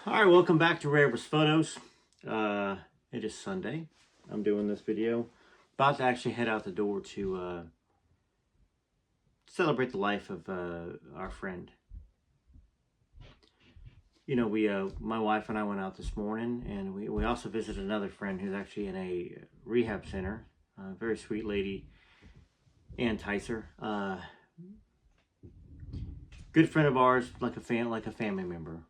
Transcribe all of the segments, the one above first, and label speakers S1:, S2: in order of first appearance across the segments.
S1: All right, welcome back to Rare Was Photos. It is Sunday. I'm doing this video. About to actually head out the door to celebrate the life of our friend. You know, my wife and I went out this morning, and we also visited another friend who's actually in a rehab center. Very sweet lady, Ann Tyser. Good friend of ours, like a family member.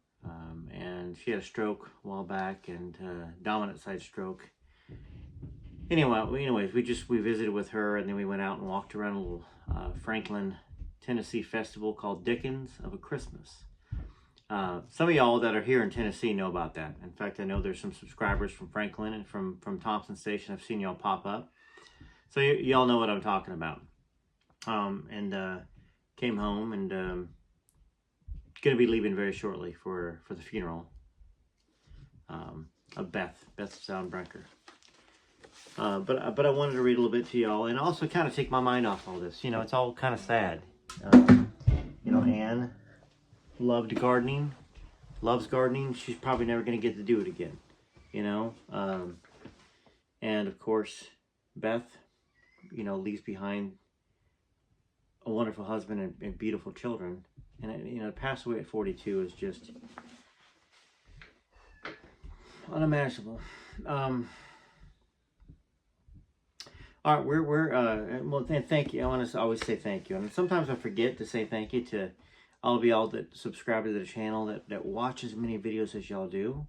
S1: And she had a stroke a while back, and dominant side stroke. Anyways, we visited with her, and then we went out and walked around a little Franklin, Tennessee festival called Dickens of a Christmas. Some of y'all that are here in Tennessee know about that. In fact, I know there's some subscribers from Franklin and from Thompson Station. I've seen y'all pop up, so y'all know what I'm talking about. Came home and going to be leaving very shortly for the funeral of Beth Soundbreaker. But I wanted to read a little bit to y'all and also kind of take my mind off all this. You know, it's all kind of sad. Anne loves gardening. She's probably never going to get to do it again. And of course, Beth, leaves behind a wonderful husband and beautiful children. And, to pass away at 42 is just unimaginable. All right, well, thank you. I want to always say thank you. And sometimes I forget to say thank you to all of y'all that subscribe to the channel, that watch as many videos as y'all do.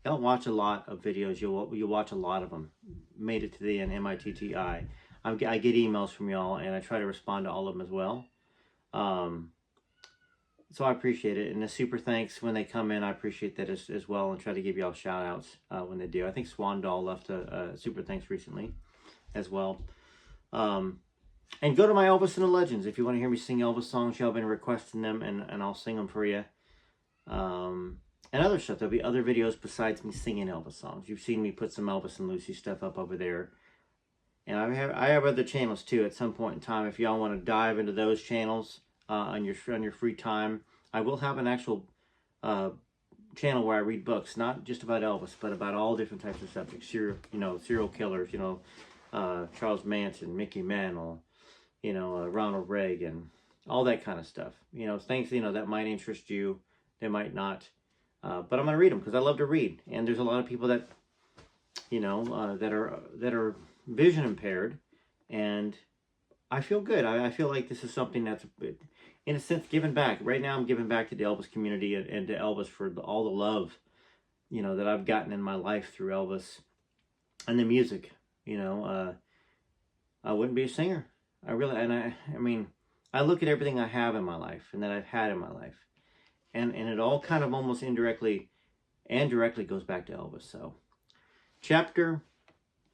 S1: Y'all watch a lot of videos. You'll watch a lot of them. Made it to the end, MITTI. I get emails from y'all, and I try to respond to all of them as well. So I appreciate it. And the super thanks when they come in, I appreciate that as well, and try to give y'all shout outs when they do. I think Swan Doll left a super thanks recently as well. And go to my Elvis and the Legends if you want to hear me sing Elvis songs. Y'all been requesting them, and I'll sing them for you. And other stuff. There'll be other videos besides me singing Elvis songs. You've seen me put some Elvis and Lucy stuff up over there. And I have other channels too at some point in time. If y'all want to dive into those channels on your free time, I will have an actual channel where I read books, not just about Elvis, but about all different types of subjects. Serial killers, Charles Manson, Mickey Mantle, Ronald Reagan, all that kind of stuff. Things that might interest you, they might not. But I'm gonna read them because I love to read, and there's a lot of people that that are vision impaired, and I feel good. I feel like this is something that's, in a sense, giving back. Right now I'm giving back to the Elvis community and to Elvis for all the love that I've gotten in my life through Elvis and the music. I wouldn't be a singer. I look at everything I have in my life and that I've had in my life, and it all kind of almost indirectly and directly goes back to Elvis. So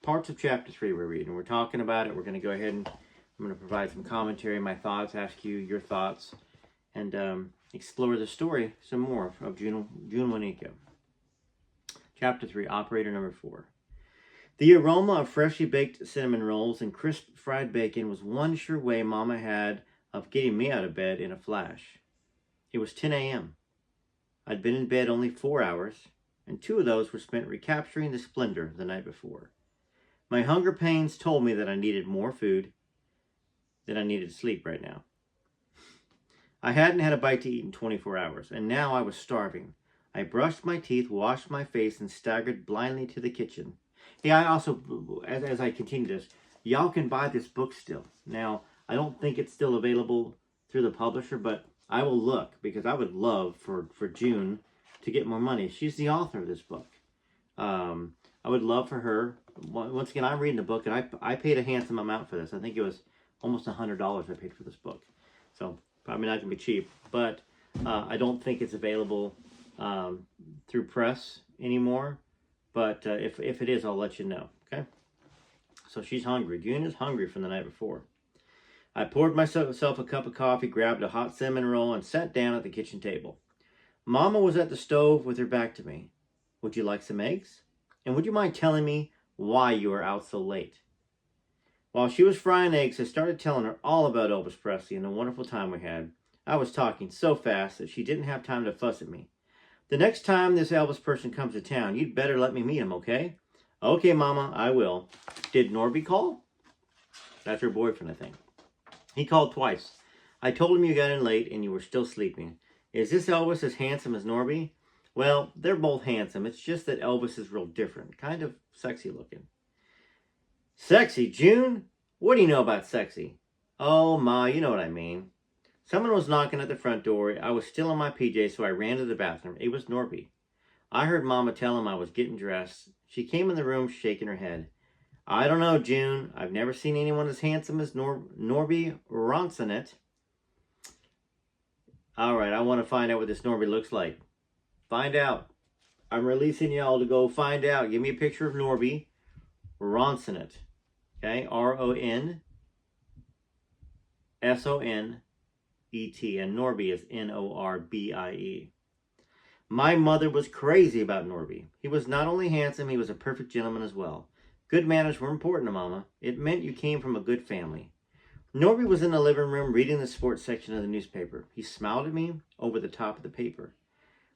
S1: parts of chapter 3 we're reading. We're talking about it. We're going to go ahead and I'm going to provide some commentary, my thoughts, ask you your thoughts, and explore the story some more of June Juanico. Chapter 3, Operator Number 4. The aroma of freshly baked cinnamon rolls and crisp fried bacon was one sure way Mama had of getting me out of bed in a flash. It was 10 a.m. I'd been in bed only 4 hours, and 2 of those were spent recapturing the splendor the night before. My hunger pains told me that I needed more food, that I needed sleep right now. I hadn't had a bite to eat in 24 hours, and now I was starving. I brushed my teeth, washed my face, and staggered blindly to the kitchen. Hey, I also, as I continue this, y'all can buy this book still. Now, I don't think it's still available through the publisher, but I will look, because I would love for June to get more money. She's the author of this book. I would love for her. Once again, I'm reading the book, and I paid a handsome amount for this. I think it was almost $100 I paid for this book. So, probably not going to be cheap. But I don't think it's available through press anymore. But if it is, I'll let you know. Okay? So, she's hungry. June is hungry from the night before. I poured myself a cup of coffee, grabbed a hot cinnamon roll, and sat down at the kitchen table. Mama was at the stove with her back to me. Would you like some eggs? And would you mind telling me why you are out so late? While she was frying eggs, I started telling her all about Elvis Presley and the wonderful time we had. I was talking so fast that she didn't have time to fuss at me. The next time this Elvis person comes to town, you'd better let me meet him, okay? Okay, Mama, I will. Did Norby call? That's her boyfriend, I think. He called twice. I told him you got in late and you were still sleeping. Is this Elvis as handsome as Norby? Well, they're both handsome. It's just that Elvis is real different. Kind of sexy looking. Sexy? June? What do you know about sexy? Oh, Ma, you know what I mean. Someone was knocking at the front door. I was still in my PJs, so I ran to the bathroom. It was Norby. I heard Mama tell him I was getting dressed. She came in the room shaking her head. I don't know, June. I've never seen anyone as handsome as Norby Ronsonet. All right, I want to find out what this Norby looks like. Find out. I'm releasing y'all to go find out. Give me a picture of Norby Ronsonet. Okay, RONSONET. And Norby is NORBIE. My mother was crazy about Norby. He was not only handsome, he was a perfect gentleman as well. Good manners were important to Mama. It meant you came from a good family. Norby was in the living room reading the sports section of the newspaper. He smiled at me over the top of the paper.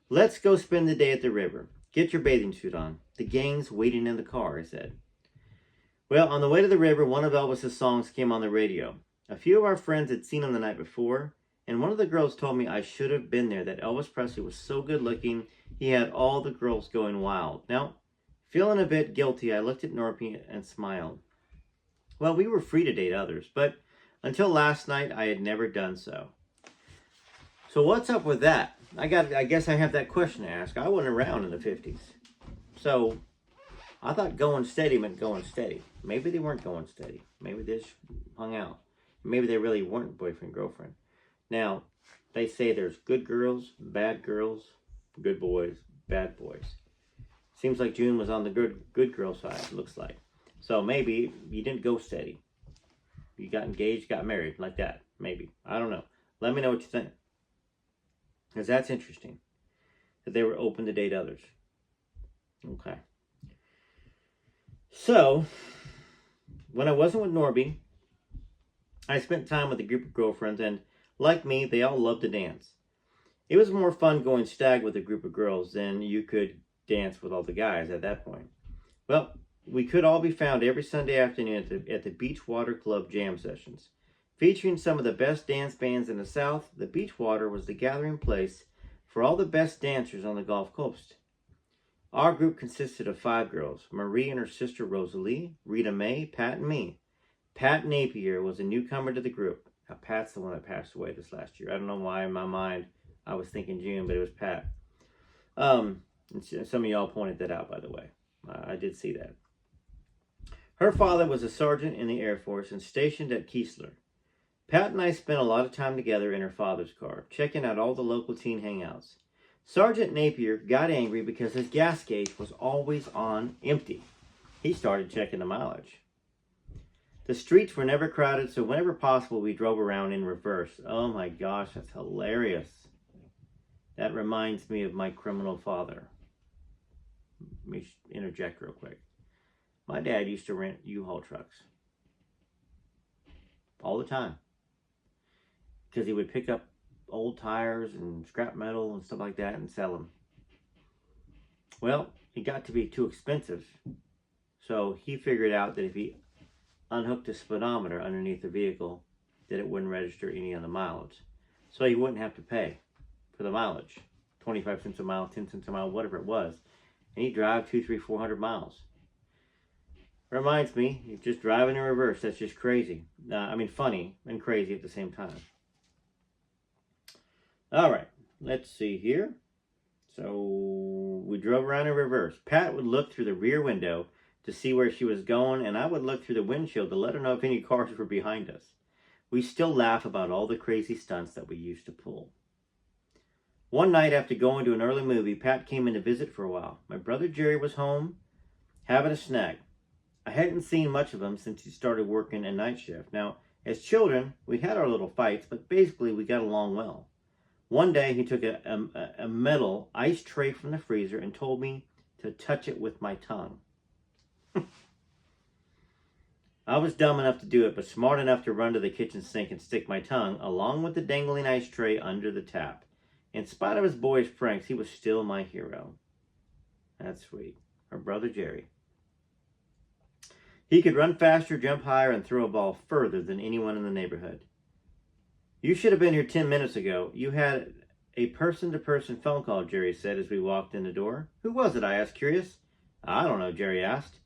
S1: Let's go spend the day at the river. Get your bathing suit on. The gang's waiting in the car, I said. Well, on the way to the river, one of Elvis's songs came on the radio. A few of our friends had seen him the night before, and one of the girls told me I should have been there, that Elvis Presley was so good looking, he had all the girls going wild. Now, feeling a bit guilty, I looked at Norby and smiled. Well, we were free to date others, but until last night, I had never done so. So what's up with that? I guess I have that question to ask. I wasn't around in the 50s. So I thought going steady meant going steady. Maybe they weren't going steady. Maybe they just hung out. Maybe they really weren't boyfriend, girlfriend. Now, they say there's good girls, good boys, bad boys. Seems like June was on the good girl side, it looks like. So maybe you didn't go steady. You got engaged, got married, like that. Maybe. I don't know. Let me know what you think. Because that's interesting. That they were open to date others. Okay. So, when I wasn't with Norby, I spent time with a group of girlfriends, and like me, they all loved to dance. It was more fun going stag with a group of girls than you could dance with all the guys at that point. Well, we could all be found every Sunday afternoon at the Beachwater Club jam sessions. Featuring some of the best dance bands in the South, the Beachwater was the gathering place for all the best dancers on the Gulf Coast. Our group consisted of 5 girls, Marie and her sister Rosalie, Rita Mae, Pat, and me. Pat Napier was a newcomer to the group. Now, Pat's the one that passed away this last year. I don't know why in my mind I was thinking June, but it was Pat. And some of y'all pointed that out, by the way. I did see that. Her father was a sergeant in the Air Force and stationed at Keesler. Pat and I spent a lot of time together in her father's car, checking out all the local teen hangouts. Sergeant Napier got angry because his gas gauge was always on empty. He started checking the mileage. The streets were never crowded, so whenever possible, we drove around in reverse. Oh my gosh, that's hilarious. That reminds me of my criminal father. Let me interject real quick. My dad used to rent U-Haul trucks. All the time. Because he would pick up old tires and scrap metal and stuff like that and sell them. Well, it got to be too expensive. So he figured out that if he unhooked a speedometer underneath the vehicle, that it wouldn't register any of the mileage. So he wouldn't have to pay for the mileage. 25 cents a mile, 10 cents a mile, whatever it was. And he'd drive 200, 300, 400 miles. Reminds me, you're just driving in reverse. That's just crazy. Funny and crazy at the same time. All right, let's see here. So we drove around in reverse. Pat would look through the rear window to see where she was going, and I would look through the windshield to let her know if any cars were behind us. We still laugh about all the crazy stunts that we used to pull. One night after going to an early movie, Pat came in to visit for a while. My brother Jerry was home having a snack. I hadn't seen much of him since he started working a night shift. Now, as children, we had our little fights, but basically we got along well. One day, he took a metal ice tray from the freezer and told me to touch it with my tongue. I was dumb enough to do it, but smart enough to run to the kitchen sink and stick my tongue, along with the dangling ice tray, under the tap. In spite of his boyish pranks, he was still my hero. That's sweet. Her brother Jerry. He could run faster, jump higher, and throw a ball further than anyone in the neighborhood. You should have been here 10 minutes ago. You had a person-to-person phone call, Jerry said as we walked in the door. Who was it? I asked, curious. I don't know, Jerry asked.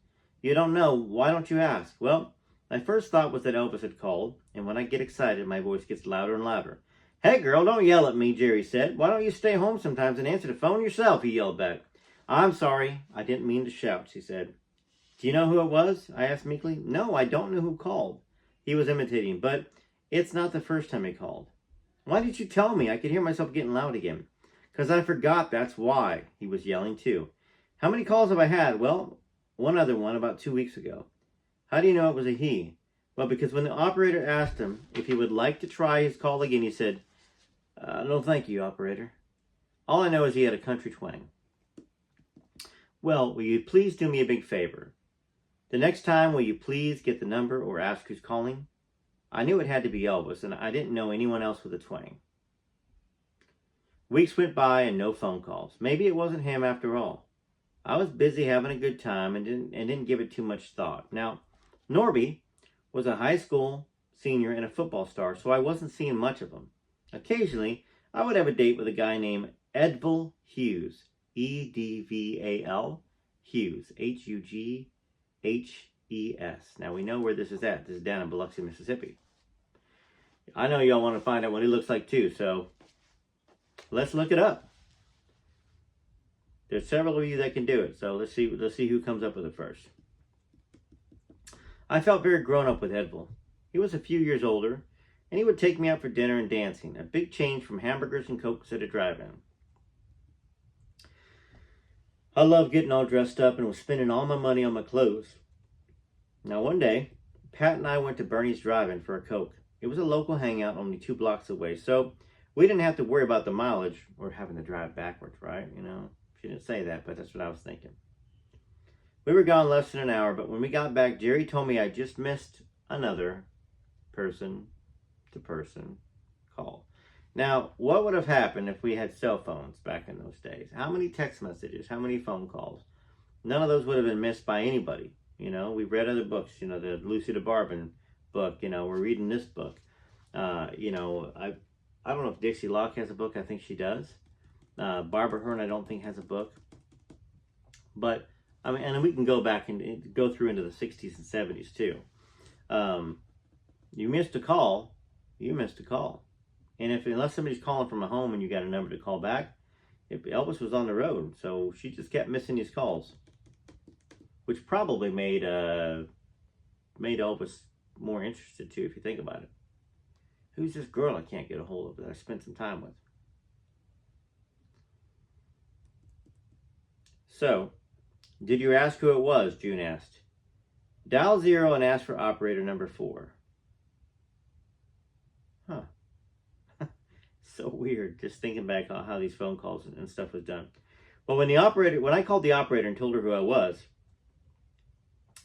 S1: You don't know? Why don't you ask? Well, my first thought was that Elvis had called, and when I get excited, my voice gets louder and louder. Hey, girl, don't yell at me, Jerry said. Why don't you stay home sometimes and answer the phone yourself, he yelled back. I'm sorry. I didn't mean to shout, she said. Do you know who it was? I asked meekly. No, I don't know who called. He was imitating, but it's not the first time he called. Why did you tell me? I could hear myself getting loud again. 'Cause I forgot, that's why. He was yelling too. How many calls have I had? Well, one other one about 2 weeks ago. How do you know it was a he? Well, because when the operator asked him if he would like to try his call again, he said, no thank you, operator. All I know is he had a country twang. Well, will you please do me a big favor? The next time, will you please get the number or ask who's calling? I knew it had to be Elvis, and I didn't know anyone else with a twang. Weeks went by and no phone calls. Maybe it wasn't him after all. I was busy having a good time and didn't give it too much thought. Now, Norby was a high school senior and a football star, so I wasn't seeing much of him. Occasionally, I would have a date with a guy named Edval Hughes. E-D-V-A-L Hughes. H-U-G-H-E-S. Now, we know where this is at. This is down in Biloxi, Mississippi. I know y'all want to find out what he looks like too, so let's look it up. There's several of you that can do it, so let's see who comes up with it first. I felt very grown up with Edval. He was a few years older, and he would take me out for dinner and dancing, a big change from hamburgers and cokes at a drive-in. I loved getting all dressed up and was spending all my money on my clothes. Now one day, Pat and I went to Bernie's Drive-In for a Coke. It was a local hangout only 2 blocks away, so we didn't have to worry about the mileage or having to drive backwards, right? You know, she didn't say that, but that's what I was thinking. We were gone less than an hour, but when we got back, Jerry told me I just missed another person-to-person call. Now, what would have happened if we had cell phones back in those days? How many text messages? How many phone calls? None of those would have been missed by anybody. You know, we've read other books, you know, the Lucy de Barbin book, you know, we're reading this book. You know, I don't know if Dixie Locke has a book. I think she does. Barbara Hearn, I don't think has a book. But, I mean, and we can go back and go through into the 60s and 70s too. You missed a call, you missed a call. And unless somebody's calling from a home and you got a number to call back, Elvis was on the road, so she just kept missing these calls, which probably made Elvis more interested too, if you think about it. Who's this girl I can't get a hold of that I spent some time with? So, did you ask who it was? June asked. Dial 0 and ask for operator number 4. Huh. So weird, just thinking back on how these phone calls and stuff was done. Well, when I called the operator and told her who I was,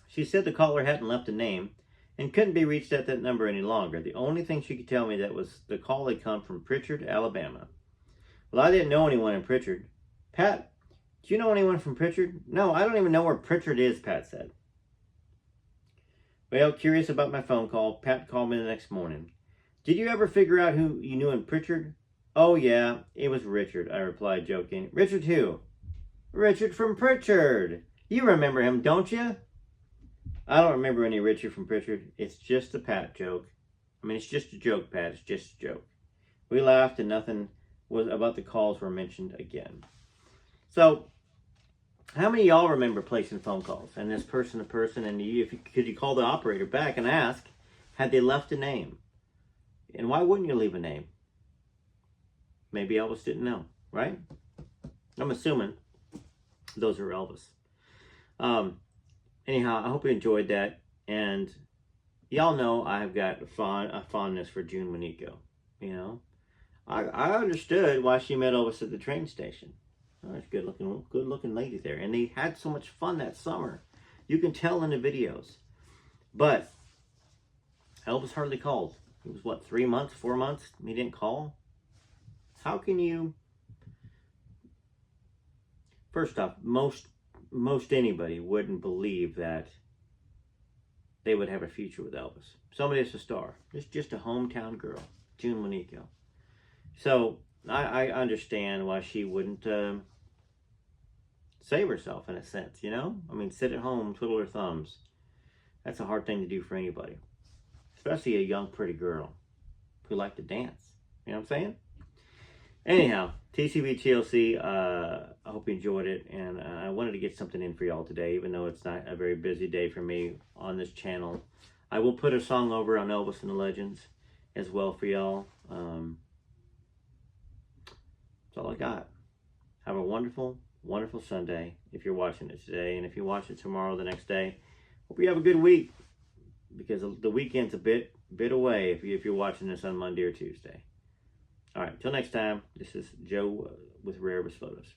S1: she said the caller hadn't left a name and couldn't be reached at that number any longer. The only thing she could tell me that was the call had come from Prichard, Alabama. Well, I didn't know anyone in Prichard. Pat, do you know anyone from Prichard? No, I don't even know where Prichard is, Pat said. Well, curious about my phone call, Pat called me the next morning. Did you ever figure out who you knew in Prichard? Oh, yeah, it was Richard, I replied, joking. Richard who? Richard from Prichard. You remember him, don't you? I don't remember any Richard from Prichard. It's just a Pat joke. I mean, it's just a joke, Pat. It's just a joke. We laughed and nothing was about the calls were mentioned again. So, how many of y'all remember placing phone calls and this person to person? And could you call the operator back and ask, had they left a name? And why wouldn't you leave a name? Maybe Elvis didn't know, right? I'm assuming those are Elvis. Anyhow, I hope you enjoyed that. And y'all know I've got a fondness for June Monico. You know, I understood why she met Elvis at the train station. Oh, that's good looking lady there. And they had so much fun that summer. You can tell in the videos. But Elvis hardly called. It was what, 3 months, 4 months? He didn't call. How can you first off, most anybody wouldn't believe that they would have a future with Elvis. Somebody that's a star. It's just a hometown girl, June Monico. So I understand why she wouldn't save herself in a sense, you know? I mean, sit at home, twiddle her thumbs. That's a hard thing to do for anybody. Especially a young, pretty girl who liked to dance. You know what I'm saying? Anyhow, TCB TLC, I hope you enjoyed it. And I wanted to get something in for y'all today, even though it's not a very busy day for me on this channel. I will put a song over on Elvis and the Legends as well for y'all. That's all I got. Have a wonderful, wonderful Sunday if you're watching it today. And if you watch it tomorrow, the next day, hope you have a good week, because the weekend's a bit away if you're watching this on Monday or Tuesday. All right, till next time, this is Joe with Rare Elvis Photos.